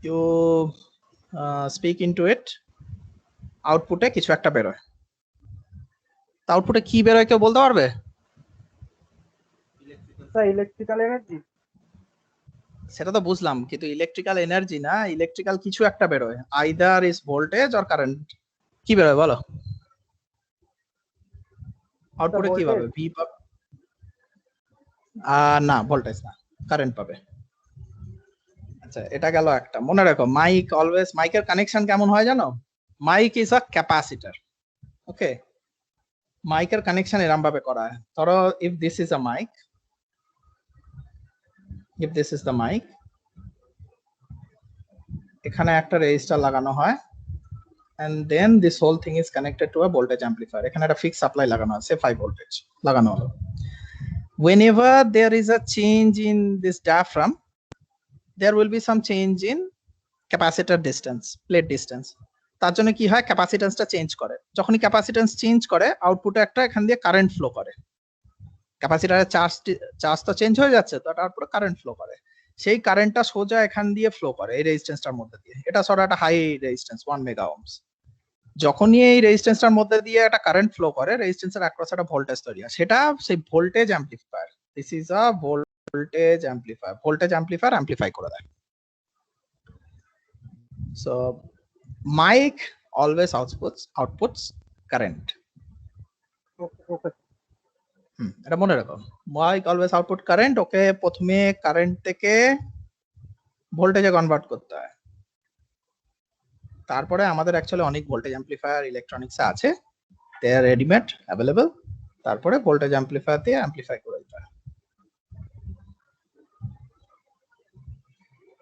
you speak into it, আউটপুটে কিছু একটা বেরোয়। তা আউটপুটে কি বেরোয় কেউ বলতে পারবে? Electrical energy. সেটা তো বুঝলাম, কিন্তু ইলেকট্রিক্যাল এনার্জি না, ইলেকট্রিক্যাল কিছু একটা বেরোয়, either is voltage or current. কি বেরোয় বলো? আউটপুটে কি পাবে? ভি পাবে? না, ভোল্টেজ না, কারেন্ট পাবে। আচ্ছা, এটা গেল একটা। মনে রাখো, মাইক অলওয়েজ, মাইকের কানেকশন কেমন হয় জানো? Mic is a capacitor. Okay, মাইকের কানেকশন এরকম ভাবে করা হয়। ধরো if this is a mic, if this is the mic, এখানে একটা রেজিস্টার লাগানো হয়, and then this whole thing is connected to a voltage amplifier. এখানে একটা ফিক্স সাপ্লাই লাগানো আছে, 5 ভোল্টেজ লাগানো হলো। whenever there is a change in this diaphragm, there will be some change in capacitor distance, plate distance. তার জন্য কি হয়, ক্যাপাসিট্যান্সটা চেঞ্জ করে। যখনই ক্যাপাসিট্যান্স চেঞ্জ করে, আউটপুটে একটা এখান দিয়ে কারেন্ট ফ্লো করে। ক্যাপাসিটরের চার্জ তো চেঞ্জ হয়ে যাচ্ছে, তো তারপরে কারেন্ট ফ্লো করে। সেই কারেন্টটা সোজা এখান দিয়ে ফ্লো করে এই রেজিস্ট্যান্সটার মধ্যে দিয়ে। এটা সরা একটা হাই রেজিস্ট্যান্স 1 মেগা ওহমস। যখনই এই রেজিস্ট্যান্সটার মধ্যে দিয়ে একটা কারেন্ট ফ্লো করে, রেজিস্ট্যান্সের অ্যাক্রস একটা ভোল্টেজ তৈরি হয়, সেটা সেই voltage amplifier. This is a voltage amplifier. Voltage amplifier amplify করে দেয়। So mic always outputs current. Okay, এটা মনে রাখো, mic always output current. Okay প্রথমে কারেন্ট থেকে ভোল্টেজে কনভার্ট করতে হয়। তারপরে আমাদের অ্যাকচুয়ালি অনেক ভোল্টেজ অ্যাম্পলিফায়ার ইলেকট্রনিক্সে আছে, দে আর রেডিমেড অ্যাভেলেবল। তারপরে ভোল্টেজ অ্যাম্পলিফায়ার দিয়ে অ্যাম্পলিফাই করে দিতে হয়।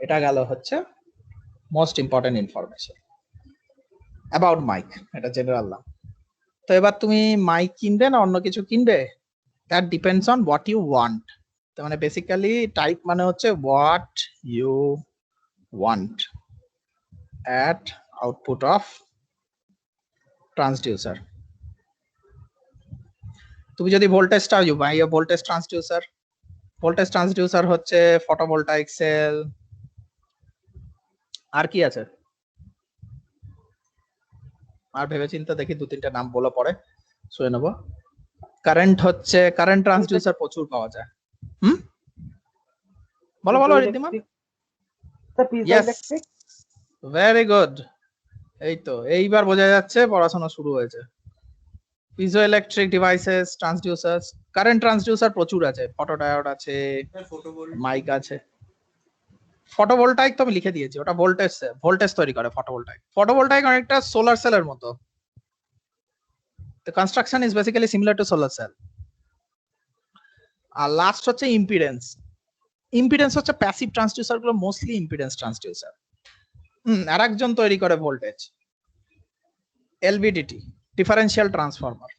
এটা গেল হচ্ছে most important information about mic. এটা জেনারেল নাম। তো এবার তুমি মাইক কিনবে না অন্য কিছু কিনবে, that depends on what you want. তো মানে বেসিক্যালি টাইপ মানে হচ্ছে what you want at output of transducer. তুমি যদি ভোল্টেজটা you buy a voltage transducer. Voltage transducer হচ্ছে ফটোভোল্টাইক সেল। আর কি আছে? আর ভেবে চিন্তা দেখি, 2-3টা নাম বলো, পরে শুনে নেবো। কারেন্ট হচ্ছে, কারেন্ট ট্রান্সডিউসার প্রচুর পাওয়া যায়। বলো বলো ঋদ্ধিমান। ভেরি গুড, এই তো এইবার বোঝা যাচ্ছে পড়াশোনা শুরু হয়েছে। পিজোইলেকট্রিক ডিভাইসেস, ট্রান্সডিউসার্স, কারেন্ট ট্রান্সডিউসার প্রচুর আছে। ফটোডায়োড আছে, মাইক আছে। ফটোভোল্টাইক তো আমি লিখে দিয়েছি, ওটা ভোল্টেজ তৈরি করে। ফটোভোল্টাইক অনেকটা সোলার সেলের মতো। The construction is basically similar to solar cell. আর লাস্ট হচ্ছে ইম্পিডেন্স। ইম্পিডেন্স হচ্ছে প্যাসিভ ট্রান্সডিউসার গুলো মোস্টলি ইম্পিডেন্স ট্রান্সডিউসার। আরেকজন তৈরি করে voltage, LVDT, differential transformer,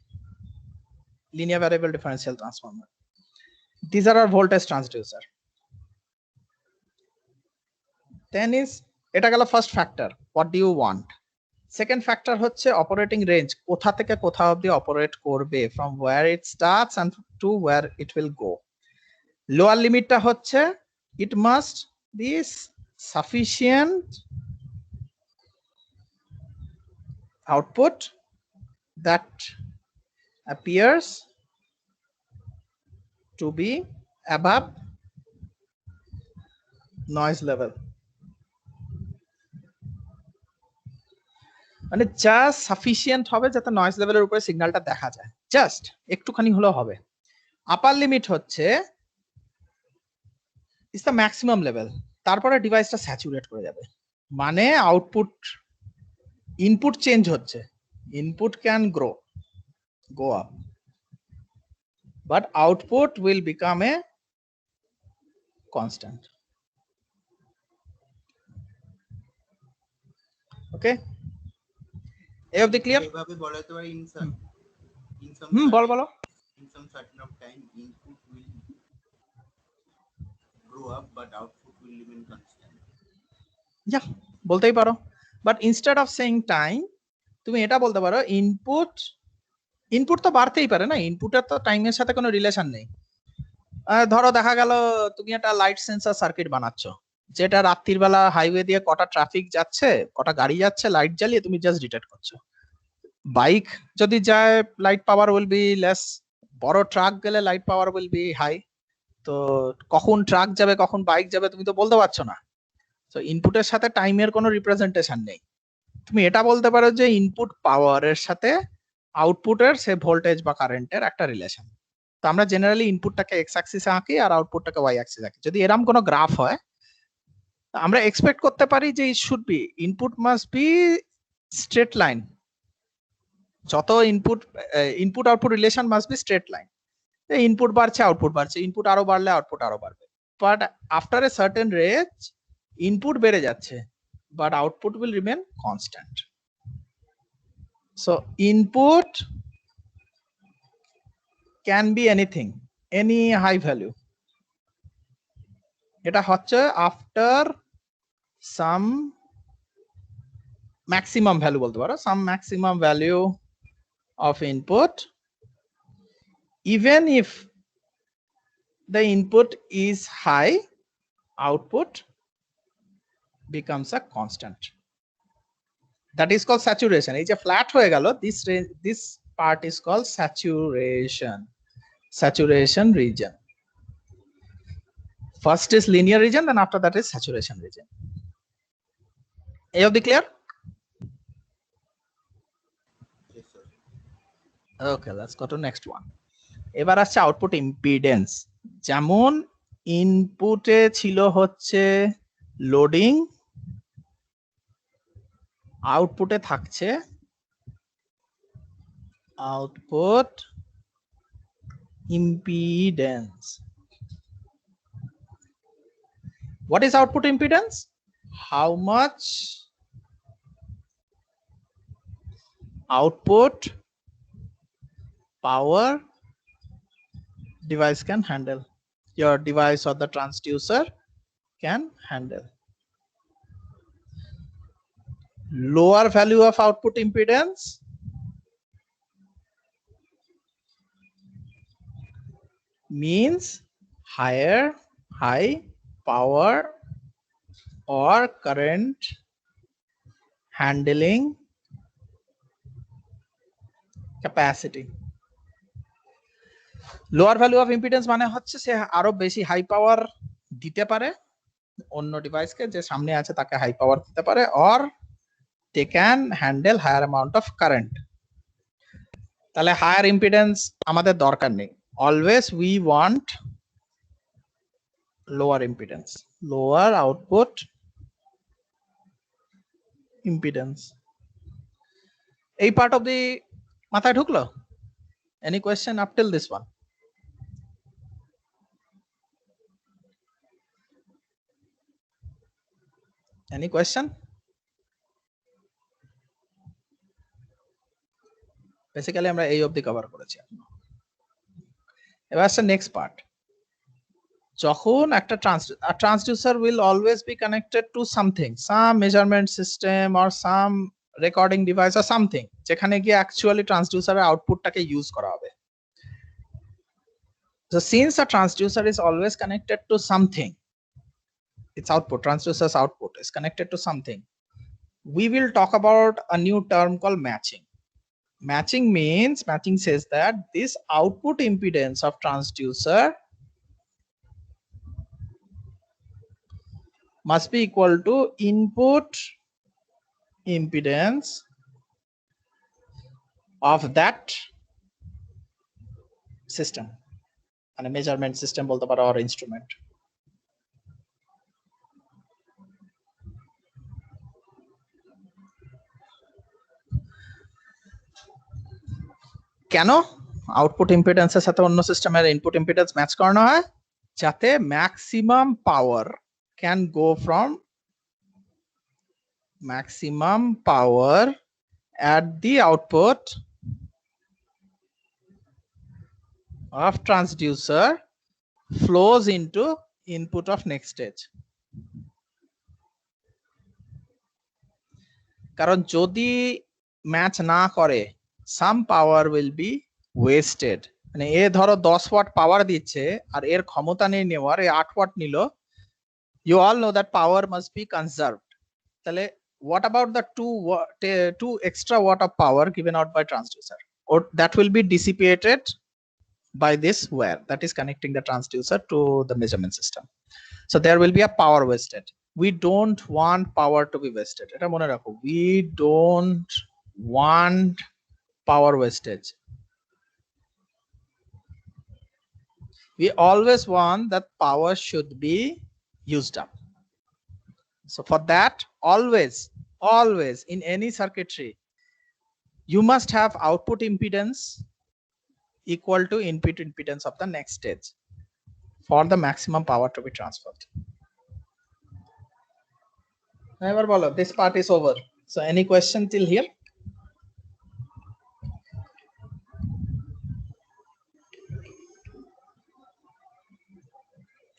linear variable differential transformer. These are our voltage transducer. Then is, এটা গেল first factor, what do you want. Second factor হচ্ছে operating range, কোথা থেকে কোথা অবধি অপারেট করবে, from where it starts and to where it will go. Lower লিমিটটা হচ্ছে it must be sufficient output that appears to be above noise level. মানে just sufficient হবে যাতে নয়েজ লেভেলের উপরে সিগন্যালটা দেখা যায়, জাস্ট একটুখানি হলেও হবে। আপার লিমিট হচ্ছে ইজ দ্য ম্যাক্সিমাম লেভেল, তারপরে ডিভাইসটা স্যাচুরেট করে যাবে। মানে আউটপুট, ইনপুট চেঞ্জ হচ্ছে, input can go up, but output will become a constant. Okay, এই অবধি ক্লিয়ার? এভাবে বলা যেতে পারে in some বলো in some certain of time input will grow up but output will remain constant. বলতেই পারো, but instead of saying time তুমি এটা বলতে পারো ইনপুট তো বাড়তেই পারে না, ইনপুটের তো টাইমের সাথে কোনো রিলেশন নেই। ধরো দেখা গেল তুমি একটা লাইট সেন্সর সার্কিট বানাচ্ছ, যেটা রাত্রির বেলা হাইওয়ে দিয়ে কটা ট্রাফিক যাচ্ছে, কটা গাড়ি যাচ্ছে, লাইট জ্বালিয়ে তুমি জাস্ট ডিটেক্ট করছো। বাইক যদি যায়, light power will be less, বড় ট্রাক গেলে light power will be high. তো কখন ট্রাক যাবে কখন বাইক যাবে তুমি তো বলতে পারছো না। তো ইনপুটের সাথে টাইমের কোনো রিপ্রেজেন্টেশন নেই। তুমি এটা বলতে পারো যে ইনপুট পাওয়ারের সাথে আউটপুটের সে ভোল্টেজ বা কারেন্টের একটা রিলেশন। তো আমরা জেনারেলি ইনপুটটাকে এক্স অ্যাক্সিসে আঁকি আর আউটপুটটাকে ওয়াই অ্যাক্সিসে আঁকি। যদি এরকম কোনো গ্রাফ হয়, আমরা এক্সপেক্ট করতে পারি যে it should be input must be straight line. যত input output relation must be straight line. Input বাড়ছে আউটপুট বাড়ছে, ইনপুট আরো বাড়লে আউটপুট আরো বাড়বে। But after a certain range input বেড়ে যাচ্ছে, but output will remain constant. So input can be anything, any high value. এটা হচ্ছে after some maximum value বলতে পারো, some maximum value of input, even if the input is high, output becomes a constant. That is called saturation. এই যে flat হয়ে গেল, this part is called saturation region. First is linear region, then after that is saturation region. Are you clear? Yes, sir. Okay, let's go to next one. এবার আসছে output impedance. যেমন ইনপুটে ছিল হচ্ছে loading, আউটপুটে থাকছে output impedance. What is output impedance? How much output power device can handle, your device or the transducer can handle. Lower value of output impedance means high power or current handling capacity. Lower value of impedance মানে হচ্ছে সে আরো বেশি high power দিতে পারে অন্য ডিভাইসকে, যে সামনে আছে তাকে হাই পাওয়ার দিতে পারে, or they can handle higher amount of current. তাহলে হায়ার ইম্পিডেন্স আমাদের দরকার নেই, always we want lower impedance, lower output impedance. এই পার্ট অফ দি মাথায় ঢুকলো? Any question up till this one? Any question? Basically আমরা এই অবধি কভার করেছি। এবার আসছে নেক্সট পার্ট। যখন একটা transducer will always be connected to something, some measurement system or some recording device or something, যেখানে গিয়ে অ্যাকচুয়ালি ট্রান্সডিউসারের আউটপুটটাকে ইউজ করা হবে। So since a transducer is always connected to something, its output, transducer's output is connected to something, we will talk about a new term called matching. Matching says that this output impedance of transducer must be equal to input impedance of that system, and a measurement system bolte paro or instrument. কেন output ইম্পিডেন্সের সাথে অন্য সিস্টেমের input impedance match করানো হয়? যাতে maximum power can go from maximum power at the output of transducer flows into input of next stage. কারণ যদি match না করে, some power will be wasted. মানে এ ধরো 10 ওয়াট পাওয়ার দিচ্ছে আর এর ক্ষমতা নেই নেওয়ার, এ 8 ওয়াট নিল, You all know that power must be conserved. What about the two extra watt of power given out by transducer? Or that will be dissipated by this wire that is connecting the transducer to the measurement system. So there will be a power wasted. We don't want power to be wasted. We don't want power wastage. We always want that power should be used up. So for that, always in any circuitry, you must have output impedance equal to input impedance of the next stage for the maximum power to be transferred. This part is over. So any question till here?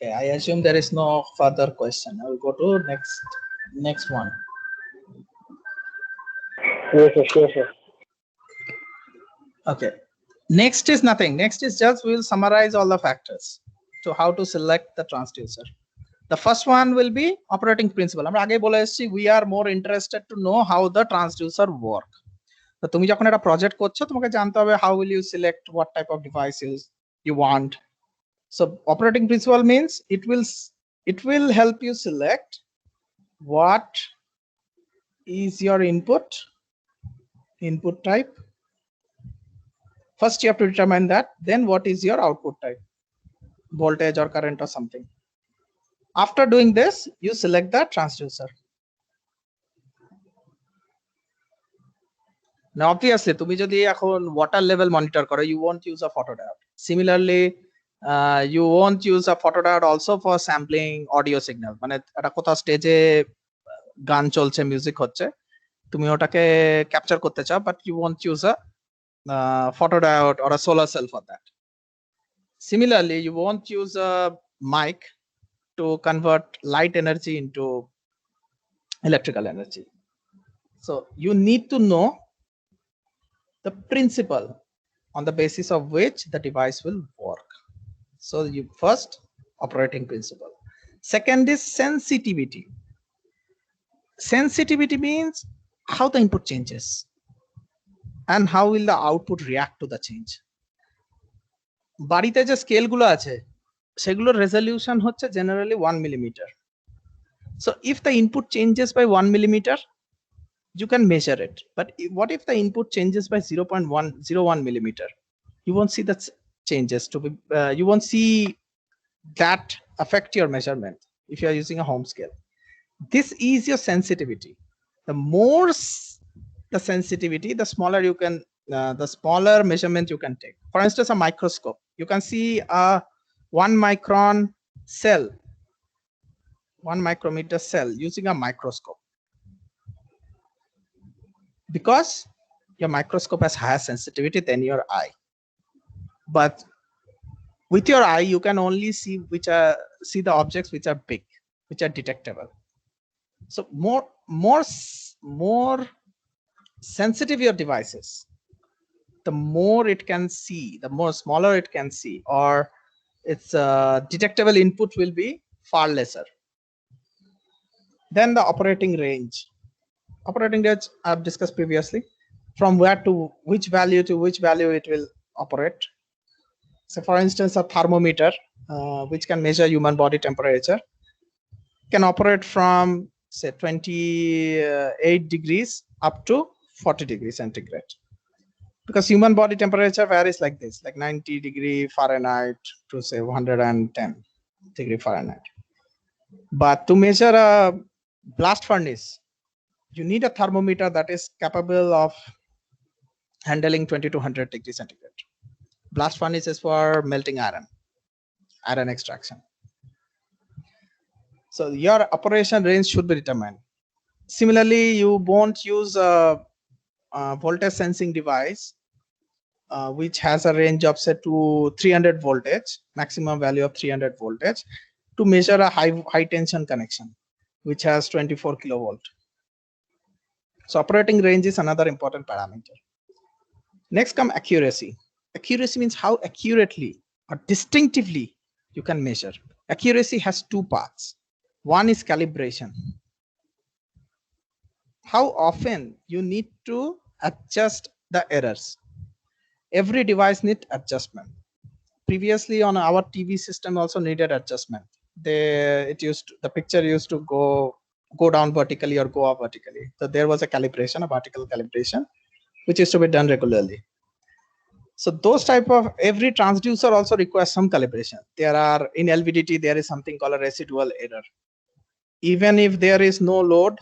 Okay, I assume there is no further question. I will go to next one. Yes, sir, sure, sir. Okay. Next is nothing. Next is just we will summarize all the factors to how to select the transducer. The first one will be operating principle. We are more interested to know how the transducer work. So তুমি যখন একটা project করছো তোমাকে জানতে হবে how will you select what type of devices you want. So operating principle means it will help you select what is your input type. First you have to determine that, then what is your output type, voltage or current or something. After doing this, you select the transducer. Now obviously তুমি যদি এখন water level monitor করো, you won't use a photodiode. Similarly, you won't use a photodiode also for sampling audio signal. মানে একটা কোথাও স্টেজে গান চলছে, মিউজিক হচ্ছে, তুমি ওটাকে ক্যাপচার করতে চাও, but you won't use a photodiode or a solar cell for that. Similarly, you won't use a mic to convert light energy into electrical energy. So you need to know the principle on the basis of which the device will work. So you first, operating principle. Second is sensitivity. Sensitivity means how the input changes and how will the output react to the change. বাড়িতে যে scale গুলো আছে সেগুলোর resolution হচ্ছে generally 1 millimeter. So if the input changes by 1 millimeter, you can measure it. But what if the input changes by 0.101 millimeter? You won't see the changes to be. You won't see that affect your measurement if you are using a home scale. This is your sensitivity. The more the sensitivity, the smaller you can, the smaller measurement you can take. For instance, a microscope. You can see a 1 micron cell, 1 micrometer cell using a microscope, because your microscope has higher sensitivity than your eye. But with your eye, you can only see the objects which are big, which are detectable. So more sensitive your devices, the more it can see, the more smaller it can see, or its detectable input will be far lesser. Then the operating range. Operating range I've discussed previously. From where to which value it will operate. So for instance, a thermometer, which can measure human body temperature, can operate from say 28 degrees up to 40 degrees centigrade. Because human body temperature varies like this, like 90 degree Fahrenheit to say 110 degree Fahrenheit. But to measure a blast furnace, you need a thermometer that is capable of handling 20 to 100 degrees centigrade. Blast furnace is for melting iron extraction. So your operation range should be determined. Similarly, you won't use a voltage sensing device which has a range of say to 300 voltage, maximum value of 300 voltage, to measure a high tension connection which has 24 kilovolt. So operating range is another important parameter. Next come accuracy. Accuracy means how accurately or distinctively you can measure. Accuracy has two parts. One is calibration. How often you need to adjust the errors. Every device needs adjustment. Previously on our TV system also needed adjustment. The picture used to go down vertically or go up vertically. So there was a calibration, a vertical calibration, which is to be done regularly. So those type of, every transducer also requires some calibration. There are, in LVDT, there is something called a residual error. Even if there is no load,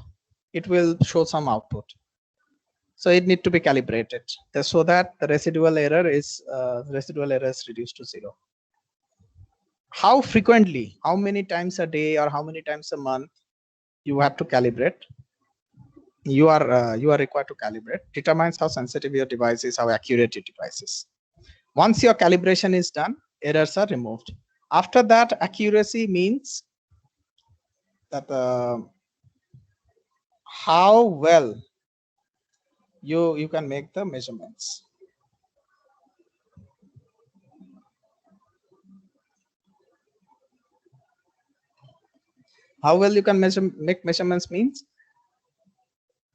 it will show some output. So it need to be calibrated so that the residual error is reduced to 0. How frequently, how many times a day or how many times a month you have to calibrate, you are required to calibrate, determines how sensitive your device is, how accurate your device is. Once your calibration is done, errors are removed. After that, accuracy means that how well you can make the measurements. How well you can make measurements means,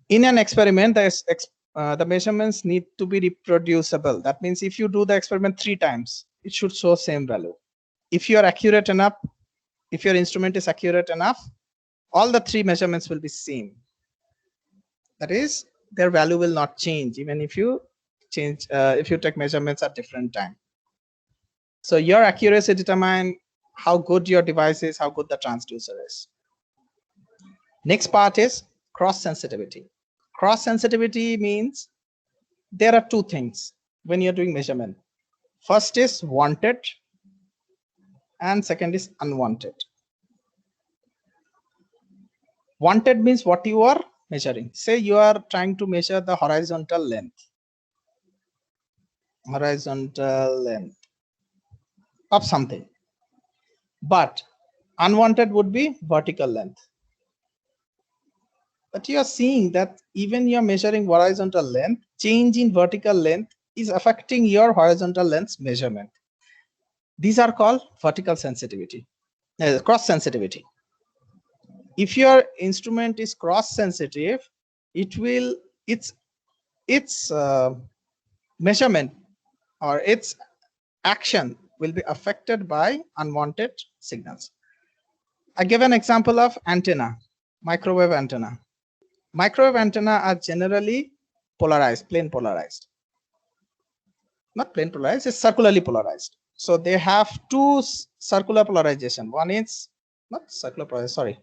in an experiment, the measurements need to be reproducible. That means if you do the experiment 3 times, it should show same value. If you are accurate enough, if your instrument is accurate enough, all the 3 measurements will be same. That is, their value will not change even if you change, if you take measurements at different time. So your accuracy determines how good your device is, how good the transducer is. Next part is cross sensitivity. Cross sensitivity means there are 2 things when you're doing measurement. First is wanted and second is unwanted. Wanted means what you are measuring. Say you are trying to measure the horizontal length of something, but unwanted would be vertical length. But you are seeing that even you are measuring horizontal length, change in vertical length is affecting your horizontal length measurement. These are called vertical sensitivity, cross sensitivity. If your instrument is cross sensitive, its measurement or its action will be affected by unwanted signals. I give an example of antenna, microwave antenna. Microwave antenna are generally polarized, plane polarized. Not plane polarized, it's circularly polarized. So they have 2 circular polarization. One is not circular polarized, sorry.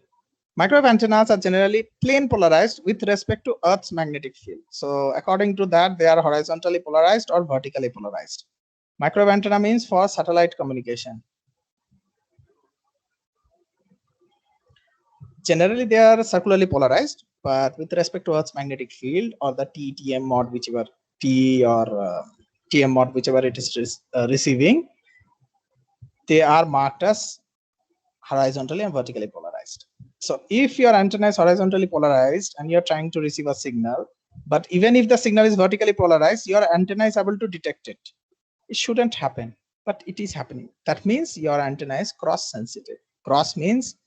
Microwave antennas are generally plane polarized with respect to Earth's magnetic field. So according to that, they are horizontally polarized or vertically polarized. Microwave antenna means for satellite communication. Generally, they are circularly polarized, but with respect to Earth's magnetic field or the TM mod, whichever T or TM mod, whichever it is receiving, they are marked as horizontally and vertically polarized. So if your antenna is horizontally polarized and you're trying to receive a signal, but even if the signal is vertically polarized, your antenna is able to detect it. It shouldn't happen, but it is happening. That means your antenna is cross sensitive. Cross means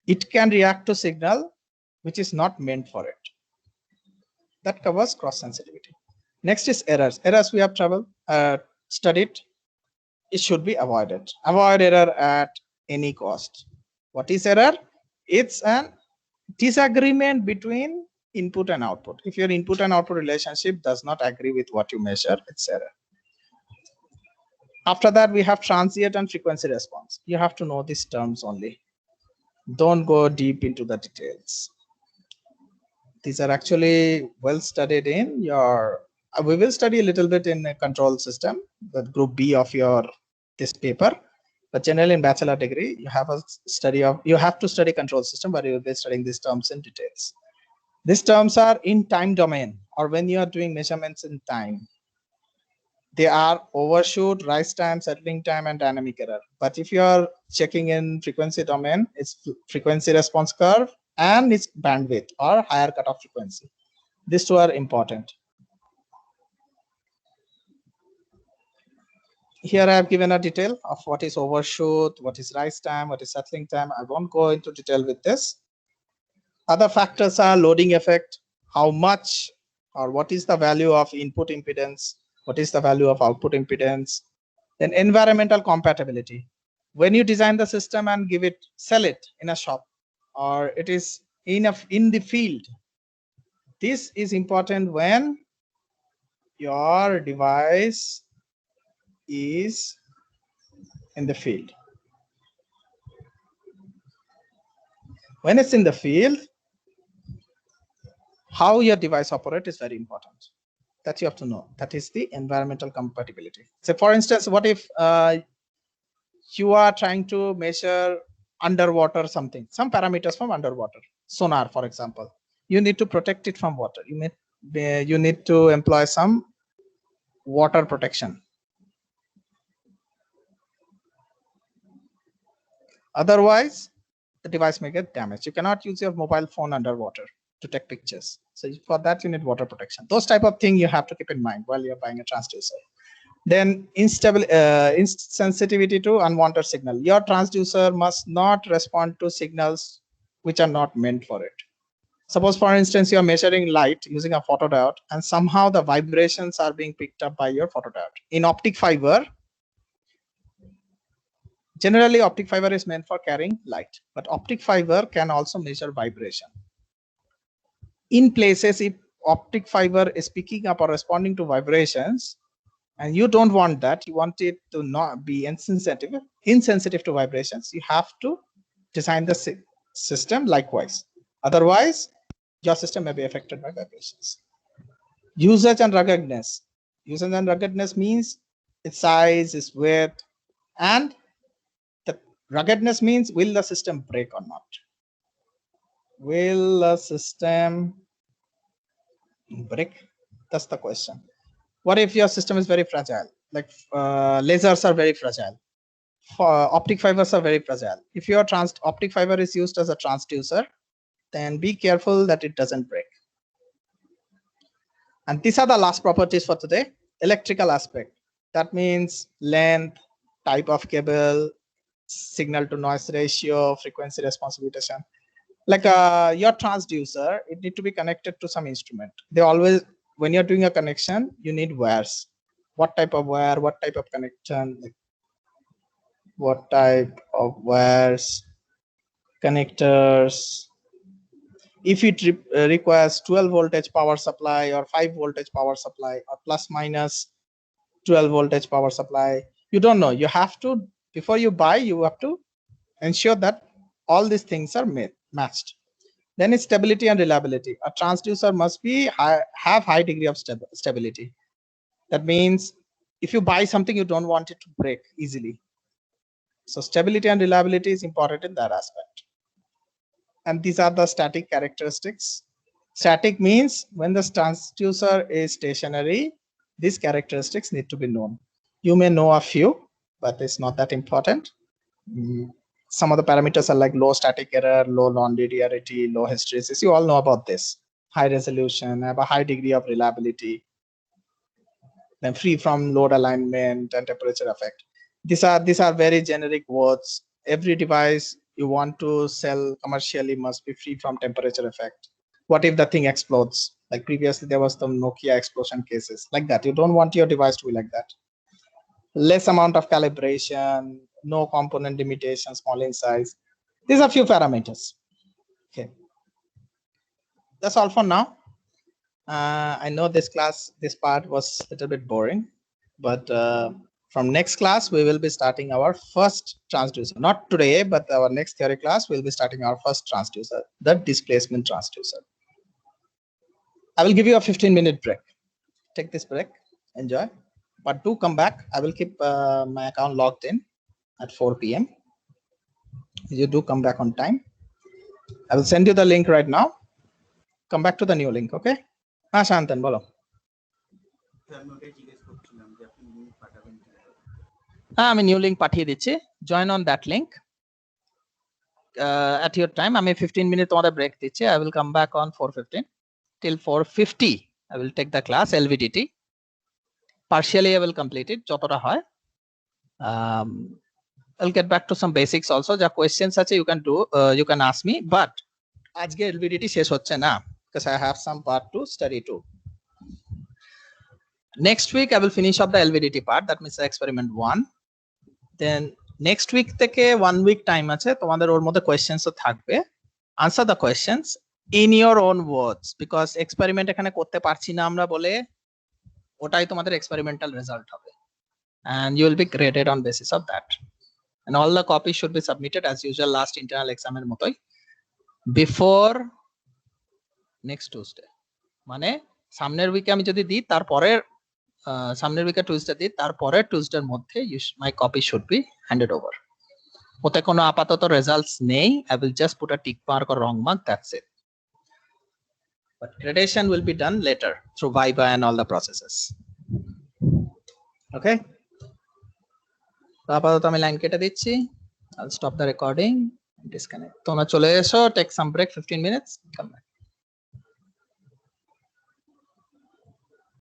it can react to signal which is not meant for it. That covers cross sensitivity. Next is errors. Errors we have studied. It should be avoided. Avoid error at any cost. What is error? It's an disagreement between input and output. If your input and output relationship does not agree with what you measure, it's error. After that, we have transient and frequency response. You have to know these terms only. Don't go deep into the details. These are actually well studied in your, we will study a little bit in a control system, the group B of this paper. But generally in bachelor degree, you have to study control system, but you will be studying these terms in details. These terms are in time domain, or when you are doing measurements in time. They are overshoot, rise time, settling time, and dynamic error. But if you are checking in frequency domain, it's frequency response curve and its bandwidth or higher cutoff frequency. These 2 are important. Here I have given a detail of what is overshoot, what is rise time, what is settling time. I won't go into detail with this. Other factors are loading effect, how much or what is the value of input impedance, what is the value of output impedance, then environmental compatibility. When you design the system and sell it in a shop, or it is in the field, this is important when your device is in the field. When it's in the field, how your device operates is very important. That you have to know. That is the environmental compatibility. So for instance, what if you are trying to measure underwater something, some parameters from underwater, sonar, for example. You need to protect it from water. You need to employ some water protection. Otherwise, the device may get damaged. You cannot use your mobile phone underwater to take pictures. So for that, you need water protection. Those type of things you have to keep in mind while you're buying a transducer. Then insensitivity to unwanted signal. Your transducer must not respond to signals which are not meant for it. Suppose, for instance, you're measuring light using a photodiode and somehow the vibrations are being picked up by your photodiode. In optic fiber, generally optic fiber is meant for carrying light, but optic fiber can also measure vibration. In places, if optic fiber is picking up or responding to vibrations, and you don't want that, you want it to not be insensitive to vibrations, you have to design the system likewise. Otherwise, your system may be affected by vibrations. Usage and ruggedness. Usage and ruggedness means its size, its width, and the ruggedness means will the system break or not? Will the system break? That's the question. What if your system is very fragile? Like lasers are very fragile. Optic fibers are very fragile. If your optic fiber is used as a transducer, then be careful that it doesn't break. And these are the last properties for today. Electrical aspect. That means length, type of cable, signal to noise ratio, frequency response mutation. Like your transducer, it need to be connected to some instrument. They always, when you're doing a connection, you need wires. What type of wire, what type of connection, like what type of wires, connectors. If it requires 12 voltage power supply or 5 voltage power supply or plus minus 12 voltage power supply, you don't know. You have to, before you buy, you have to ensure that all these things are matched. Then it's stability and reliability. A transducer must be have high degree of stability. That means if you buy something, you don't want it to break easily. So stability and reliability is important in that aspect. And these are the static characteristics. Static means when the transducer is stationary, these characteristics need to be known. You may know a few, but it's not that important. Some of the parameters are like low static error, low non-linearity, low hysteresis. You all know about this. High resolution, have a high degree of reliability, then free from load alignment and temperature effect. These are very generic words. Every device you want to sell commercially must be free from temperature effect. What if the thing explodes? Like previously there was some Nokia explosion cases like that. You don't want your device to be like that. Less amount of calibration, no component limitation, small in size. These are few parameters. Okay, that's all for now. I know this part was a little bit boring, but from next class we will be starting our first transducer. Not today, but our next theory class we'll be starting our first transducer, the displacement transducer. I will give you a 15-minute break. Take this break, enjoy, but do come back. I will keep my account logged in at 4 p.m. You do come back on time. I will send you the link right now. Come back to the new link, okay? Shantan, bolo. আমি new link পাঠিয়ে দিচ্ছি, join on that link at your time. আমি 15 minute তোমাদের break দিচ্ছি. I will come back on 4:15 till 4:50. I will take the class LVDT. Partially I will complete it যতটা হয়, I'll get back to some basics also. যা questions আছে you can do, you can ask me, but আজকে LVDT শেষ হচ্ছে না because I have some part to study too. Next week I will finish up the LVDT part, that means experiment 1. Then next week থেকে 1 week time আছে, তোমাদের ওর মধ্যে questions ও থাকবে. Answer the questions in your own words, because experiment এখানে করতে পারছি না আমরা বলে ওটাই তোমাদের experimental result হবে, and you will be graded on basis of that. And all the copies should be submitted as usual last internal exam এর মতোই before next Tuesday. মানে সামনের উইকে আমি যদি দিই তারপরের সামনের উইকে টুইসডে দিই তারপরের টুইসডের মধ্যে my copy should be handed over. ওতে কোনো আপাতত রেজাল্টস নেই, I will just put a tick mark or wrong mark, that's it. But gradation will be done later through Viva and all the processes. Okay, তো আপাতত আমি line কেটে দিচ্ছি. I'll stop the recording and disconnect. তোমরা চলে এসো, take some break, 15 minutes, come back.